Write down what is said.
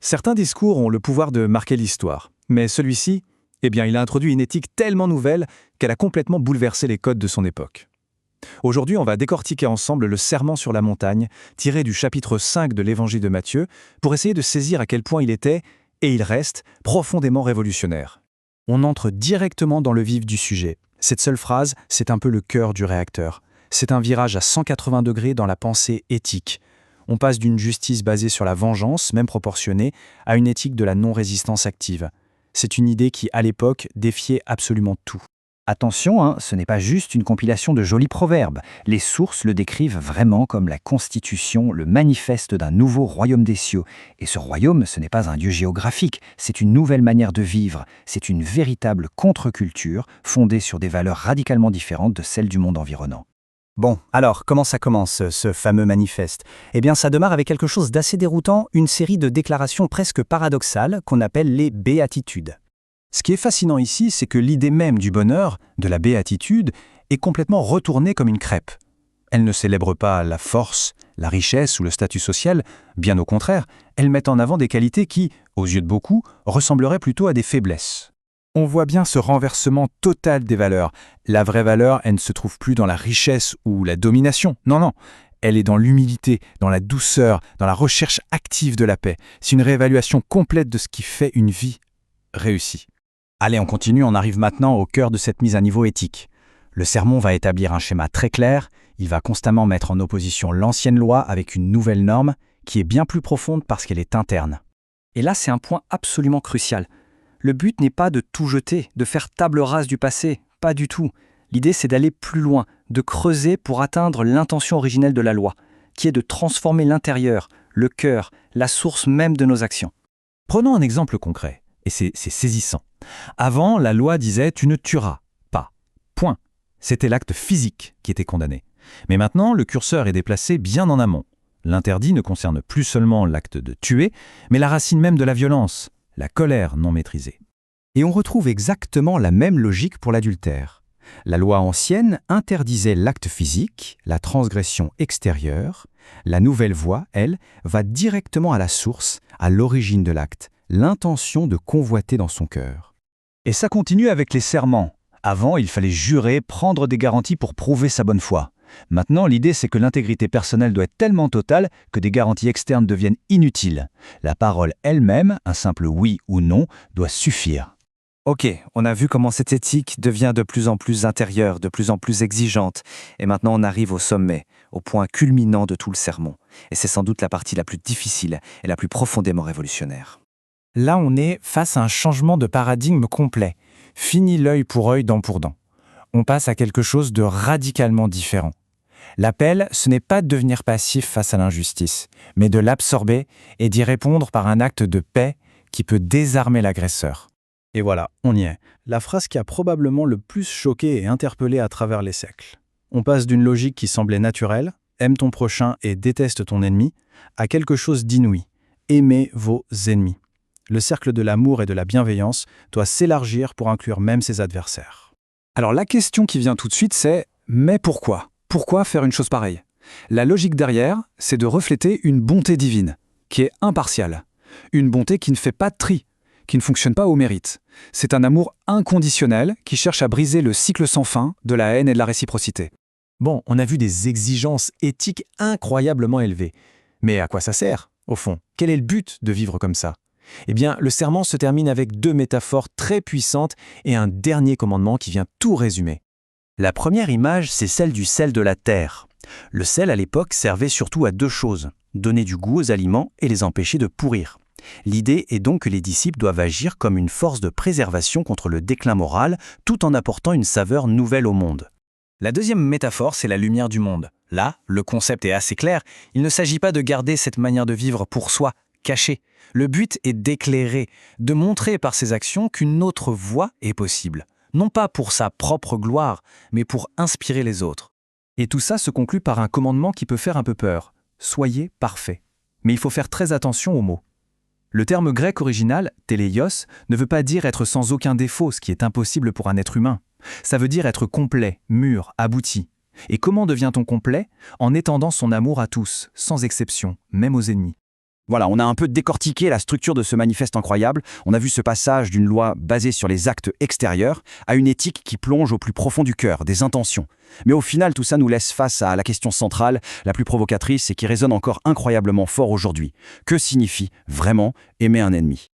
Certains discours ont le pouvoir de marquer l'histoire, mais celui-ci, il a introduit une éthique tellement nouvelle qu'elle a complètement bouleversé les codes de son époque. Aujourd'hui, on va décortiquer ensemble le Sermon sur la montagne, tiré du chapitre 5 de l'Évangile de Matthieu, pour essayer de saisir à quel point il était, et il reste, profondément révolutionnaire. On entre directement dans le vif du sujet. Cette seule phrase, c'est un peu le cœur du réacteur. C'est un virage à 180 degrés dans la pensée éthique. On passe d'une justice basée sur la vengeance, même proportionnée, à une éthique de la non-résistance active. C'est une idée qui, à l'époque, défiait absolument tout. Attention, ce n'est pas juste une compilation de jolis proverbes. Les sources le décrivent vraiment comme la constitution, le manifeste d'un nouveau royaume des cieux. Et ce royaume, ce n'est pas un lieu géographique, c'est une nouvelle manière de vivre. C'est une véritable contre-culture fondée sur des valeurs radicalement différentes de celles du monde environnant. Bon, alors, comment ça commence, ce fameux manifeste? Ça démarre avec quelque chose d'assez déroutant, une série de déclarations presque paradoxales qu'on appelle les béatitudes. Ce qui est fascinant ici, c'est que l'idée même du bonheur, de la béatitude, est complètement retournée comme une crêpe. Elle ne célèbre pas la force, la richesse ou le statut social, bien au contraire, elle met en avant des qualités qui, aux yeux de beaucoup, ressembleraient plutôt à des faiblesses. On voit bien ce renversement total des valeurs. La vraie valeur, elle ne se trouve plus dans la richesse ou la domination. Non. Elle est dans l'humilité, dans la douceur, dans la recherche active de la paix. C'est une réévaluation complète de ce qui fait une vie réussie. Allez, on continue, on arrive maintenant au cœur de cette mise à niveau éthique. Le sermon va établir un schéma très clair, il va constamment mettre en opposition l'ancienne loi avec une nouvelle norme qui est bien plus profonde parce qu'elle est interne. Et là, c'est un point absolument crucial. Le but n'est pas de tout jeter, de faire table rase du passé, pas du tout. L'idée, c'est d'aller plus loin, de creuser pour atteindre l'intention originelle de la loi, qui est de transformer l'intérieur, le cœur, la source même de nos actions. Prenons un exemple concret, et c'est saisissant. Avant, la loi disait « tu ne tueras pas ». Point. C'était l'acte physique qui était condamné. Mais maintenant, le curseur est déplacé bien en amont. L'interdit ne concerne plus seulement l'acte de tuer, mais la racine même de la violence, la colère non maîtrisée. Et on retrouve exactement la même logique pour l'adultère. La loi ancienne interdisait l'acte physique, la transgression extérieure. La nouvelle voie, elle, va directement à la source, à l'origine de l'acte, l'intention de convoiter dans son cœur. Et ça continue avec les serments. Avant, il fallait jurer, prendre des garanties pour prouver sa bonne foi. Maintenant, l'idée, c'est que l'intégrité personnelle doit être tellement totale que des garanties externes deviennent inutiles. La parole elle-même, un simple oui ou non, doit suffire. Ok, on a vu comment cette éthique devient de plus en plus intérieure, de plus en plus exigeante. Et maintenant, on arrive au sommet, au point culminant de tout le sermon. Et c'est sans doute la partie la plus difficile et la plus profondément révolutionnaire. Là, on est face à un changement de paradigme complet. Fini l'œil pour œil, dent pour dent. On passe à quelque chose de radicalement différent. L'appel, ce n'est pas de devenir passif face à l'injustice, mais de l'absorber et d'y répondre par un acte de paix qui peut désarmer l'agresseur. Et voilà, on y est. La phrase qui a probablement le plus choqué et interpellé à travers les siècles. On passe d'une logique qui semblait naturelle, aime ton prochain et déteste ton ennemi, à quelque chose d'inouï, aimez vos ennemis. Le cercle de l'amour et de la bienveillance doit s'élargir pour inclure même ses adversaires. Alors la question qui vient tout de suite, c'est « mais pourquoi ? Pourquoi faire une chose pareille ?» La logique derrière, c'est de refléter une bonté divine, qui est impartiale. Une bonté qui ne fait pas de tri, qui ne fonctionne pas au mérite. C'est un amour inconditionnel qui cherche à briser le cycle sans fin de la haine et de la réciprocité. Bon, on a vu des exigences éthiques incroyablement élevées. Mais à quoi ça sert, au fond ? Quel est le but de vivre comme ça ? Le sermon se termine avec 2 métaphores très puissantes et un dernier commandement qui vient tout résumer. La première image, c'est celle du sel de la terre. Le sel, à l'époque, servait surtout à 2 choses, donner du goût aux aliments et les empêcher de pourrir. L'idée est donc que les disciples doivent agir comme une force de préservation contre le déclin moral, tout en apportant une saveur nouvelle au monde. La deuxième métaphore, c'est la lumière du monde. Là, le concept est assez clair, il ne s'agit pas de garder cette manière de vivre pour soi, cachée. Le but est d'éclairer, de montrer par ses actions qu'une autre voie est possible. Non pas pour sa propre gloire, mais pour inspirer les autres. Et tout ça se conclut par un commandement qui peut faire un peu peur. Soyez parfaits. Mais il faut faire très attention aux mots. Le terme grec original, téléios, ne veut pas dire être sans aucun défaut, ce qui est impossible pour un être humain. Ça veut dire être complet, mûr, abouti. Et comment devient-on complet ? En étendant son amour à tous, sans exception, même aux ennemis. Voilà, on a un peu décortiqué la structure de ce manifeste incroyable. On a vu ce passage d'une loi basée sur les actes extérieurs à une éthique qui plonge au plus profond du cœur, des intentions. Mais au final, tout ça nous laisse face à la question centrale, la plus provocatrice et qui résonne encore incroyablement fort aujourd'hui. Que signifie vraiment aimer un ennemi ?